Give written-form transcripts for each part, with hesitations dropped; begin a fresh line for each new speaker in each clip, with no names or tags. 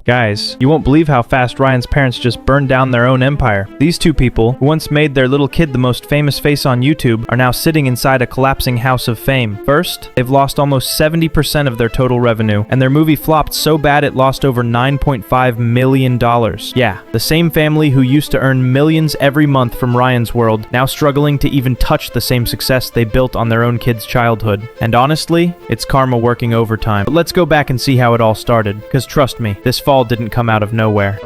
Guys, you won't believe how fast Ryan's parents just burned down their own empire. These two people, who once made their little kid the most famous face on YouTube, are now sitting inside a collapsing house of fame. First, they've lost almost 70% of their total revenue, and their movie flopped so bad it lost over $9.5 million. Yeah, the same family who used to earn millions every month from Ryan's World, now struggling to even touch the same success they built on their own kid's childhood. And honestly, it's karma working overtime. But let's go back and see how it all started, because trust me, this fall didn't come out of nowhere.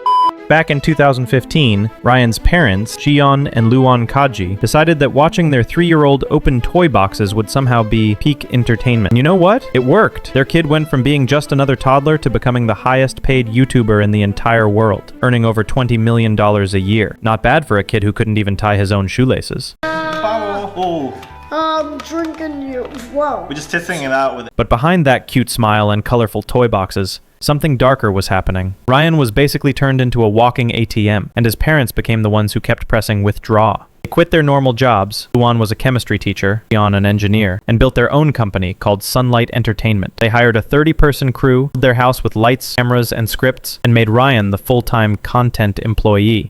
Back in 2015, Ryan's parents, Shion and Loann Kaji, decided that watching their 3-year-old open toy boxes would somehow be peak entertainment. And you know what? It worked. Their kid went from being just another toddler to becoming the highest paid YouTuber in the entire world, earning over $20 million a year. Not bad for a kid who couldn't even tie his own shoelaces.
I'm drinking you. Whoa.
We're just testing it out with it.
But behind that cute smile and colorful toy boxes, something darker was happening. Ryan was basically turned into a walking ATM, and his parents became the ones who kept pressing withdraw. They quit their normal jobs. Loann was a chemistry teacher, Shion an engineer, and built their own company called Sunlight Entertainment. They hired a 30-person crew, filled their house with lights, cameras, and scripts, and made Ryan the full-time content employee.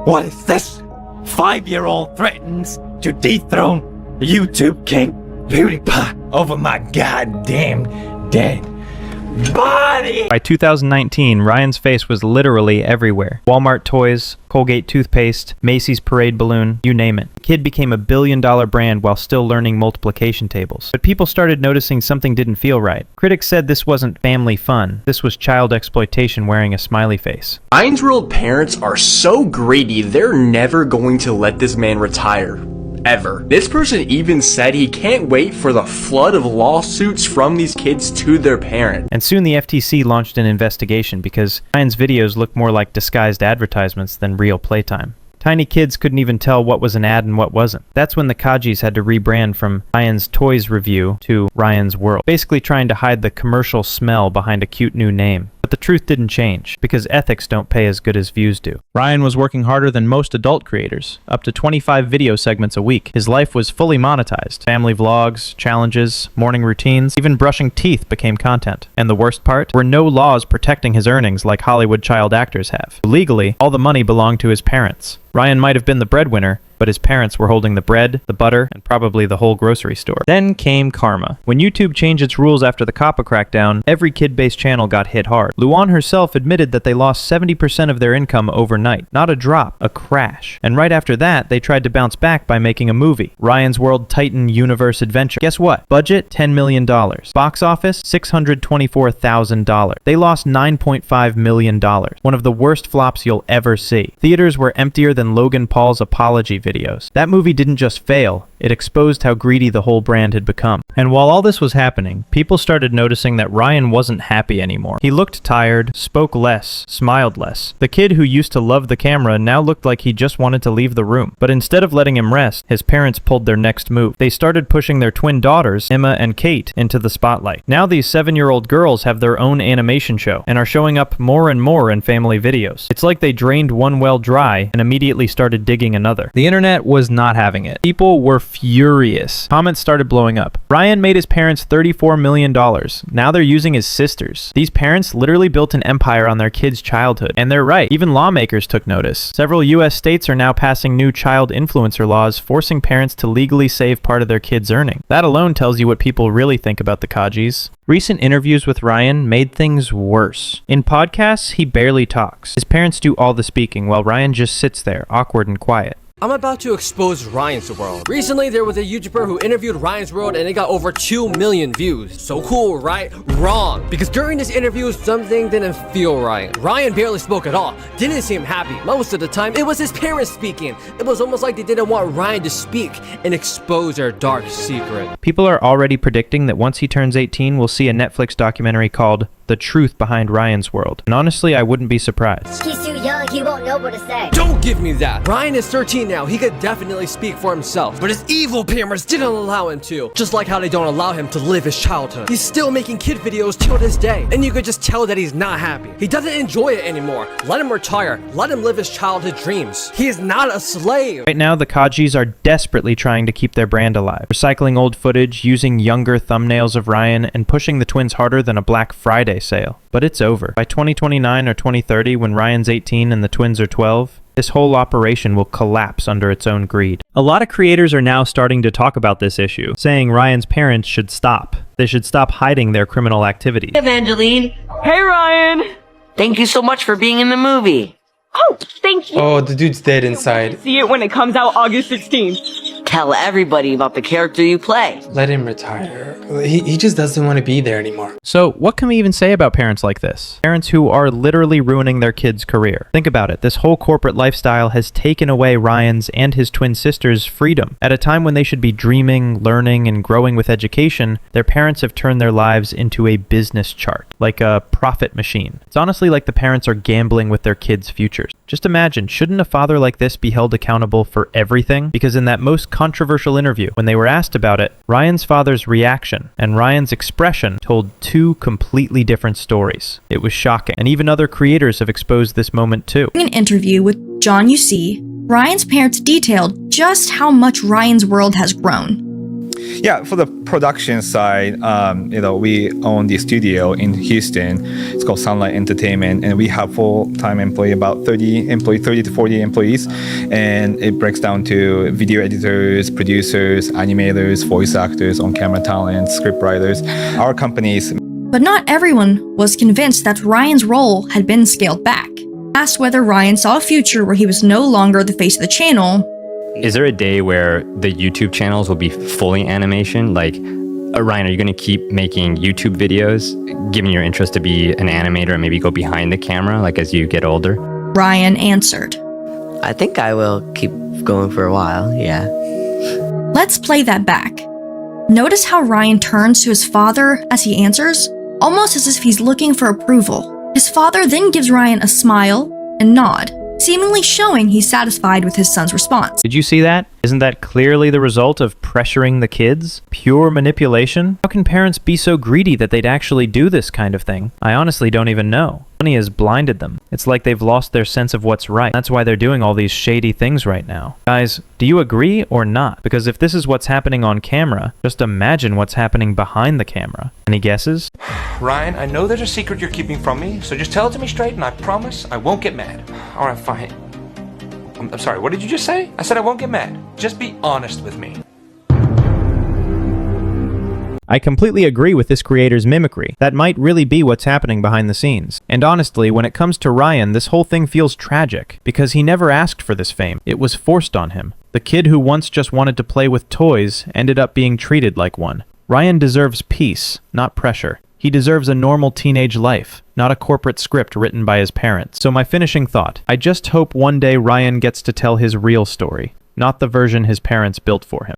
What is this? 5-year-old threatens to dethrone the YouTube king PewDiePie over my goddamn dead body.
By 2019, Ryan's face was literally everywhere. Walmart toys, Colgate toothpaste, Macy's parade balloon, you name it. The kid became a billion-dollar brand while still learning multiplication tables. But people started noticing something didn't feel right. Critics said this wasn't family fun. This was child exploitation wearing a smiley face.
Ryan's World parents are so greedy, they're never going to let this man retire. Ever. This person even said he can't wait for the flood of lawsuits from these kids to their parents.
And soon the FTC launched an investigation because Ryan's videos looked more like disguised advertisements than real playtime. Tiny kids couldn't even tell what was an ad and what wasn't. That's when the Kajis had to rebrand from Ryan's Toys Review to Ryan's World, basically trying to hide the commercial smell behind a cute new name. But the truth didn't change, because ethics don't pay as good as views do. Ryan was working harder than most adult creators, up to 25 video segments a week. His life was fully monetized. Family vlogs, challenges, morning routines, even brushing teeth became content. And the worst part? There were no laws protecting his earnings like Hollywood child actors have. Legally, all the money belonged to his parents. Ryan might have been the breadwinner, but his parents were holding the bread, the butter, and probably the whole grocery store. Then came karma. When YouTube changed its rules after the COPPA crackdown, every kid-based channel got hit hard. Loann herself admitted that they lost 70% of their income overnight. Not a drop, a crash. And right after that, they tried to bounce back by making a movie, Ryan's World Titan Universe Adventure. Guess what? Budget, $10 million. Box office, $624,000. They lost $9.5 million. One of the worst flops you'll ever see. Theaters were emptier than Logan Paul's apology videos. That movie didn't just fail, it exposed how greedy the whole brand had become. And while all this was happening, people started noticing that Ryan wasn't happy anymore. He looked tired, spoke less, smiled less. The kid who used to love the camera now looked like he just wanted to leave the room. But instead of letting him rest, his parents pulled their next move. They started pushing their twin daughters, Emma and Kate, into the spotlight. Now these 7-year-old girls have their own animation show and are showing up more and more in family videos. It's like they drained one well dry and immediately started digging another. The internet was not having it. People were furious. Comments started blowing up. Ryan made his parents $34 million. Now they're using his sisters. These parents literally built an empire on their kids' childhood. And they're right. Even lawmakers took notice. Several US states are now passing new child influencer laws forcing parents to legally save part of their kids' earning. That alone tells you what people really think about the Kajis. Recent interviews with Ryan made things worse. In podcasts, he barely talks. His parents do all the speaking while Ryan just sits there, awkward and quiet.
I'm about to expose Ryan's World. Recently, there was a YouTuber who interviewed Ryan's World and it got over 2 million views. So cool, right? Wrong. Because during this interview, something didn't feel right. Ryan barely spoke at all. Didn't seem happy. Most of the time, it was his parents speaking. It was almost like they didn't want Ryan to speak and expose their dark secret.
People are already predicting that once he turns 18, we'll see a Netflix documentary called The Truth Behind Ryan's World. And honestly, I wouldn't be surprised.
He's too young, he won't
know what to say.
Don't give me that! Ryan is 13 now, he could definitely speak for himself, but his evil parents didn't allow him to. Just like how they don't allow him to live his childhood. He's still making kid videos till this day, and you could just tell that he's not happy. He doesn't enjoy it anymore. Let him retire. Let him live his childhood dreams. He is not a slave.
Right now, the Kajis are desperately trying to keep their brand alive, recycling old footage, using younger thumbnails of Ryan, and pushing the twins harder than a Black Friday sale. But it's over. By 2029 or 2030, when Ryan's 18 and the twins are 12, this whole operation will collapse under its own greed. A lot of creators are now starting to talk about this issue, saying Ryan's parents should stop. They should stop hiding their criminal activities.
Evangeline.
Hey, Ryan!
Thank you so much for being in the movie.
Oh, thank you.
Oh, the dude's dead inside.
See it when it comes out August 16th.
Tell everybody about the character you play.
Let him retire. He just doesn't want to be there anymore.
So, what can we even say about parents like this? Parents who are literally ruining their kid's career. Think about it. This whole corporate lifestyle has taken away Ryan's and his twin sister's freedom. At a time when they should be dreaming, learning, and growing with education, their parents have turned their lives into a business chart, like a profit machine. It's honestly like the parents are gambling with their kids' futures. Just imagine, shouldn't a father like this be held accountable for everything? Because in that most controversial interview, when they were asked about it, Ryan's father's reaction and Ryan's expression told two completely different stories. It was shocking, and even other creators have exposed this moment too.
In an interview with John UC, Ryan's parents detailed just how much Ryan's world has grown.
Yeah, for the production side, we own the studio in Houston. It's called Sunlight Entertainment, and we have full-time employee, about 30 to 40 employees, and it breaks down to video editors, producers, animators, voice actors, on-camera talent, script writers. Our companies.
But not everyone was convinced that Ryan's role had been scaled back. Asked whether Ryan saw a future where he was no longer the face of the channel.
Is there a day where the YouTube channels will be fully animation? Like, Ryan, are you going to keep making YouTube videos, given your interest to be an animator and maybe go behind the camera, like as you get older?
Ryan answered,
I think I will keep going for a while, yeah.
Let's play that back. Notice how Ryan turns to his father as he answers, almost as if he's looking for approval. His father then gives Ryan a smile and nod, seemingly showing he's satisfied with his son's response.
Did you see that? Isn't that clearly the result of pressuring the kids? Pure manipulation? How can parents be so greedy that they'd actually do this kind of thing? I honestly don't even know. Money has blinded them. It's like they've lost their sense of what's right. That's why they're doing all these shady things right now. Guys, do you agree or not? Because if this is what's happening on camera, just imagine what's happening behind the camera. Any guesses?
Ryan, I know there's a secret you're keeping from me, so just tell it to me straight and I promise I won't get mad. Alright, fine. I'm sorry, what did you just say? I said I won't get mad. Just be honest with me.
I completely agree with this creator's mimicry. That might really be what's happening behind the scenes. And honestly, when it comes to Ryan, this whole thing feels tragic, because he never asked for this fame. It was forced on him. The kid who once just wanted to play with toys ended up being treated like one. Ryan deserves peace, not pressure. He deserves a normal teenage life, not a corporate script written by his parents. So my finishing thought, I just hope one day Ryan gets to tell his real story, not the version his parents built for him.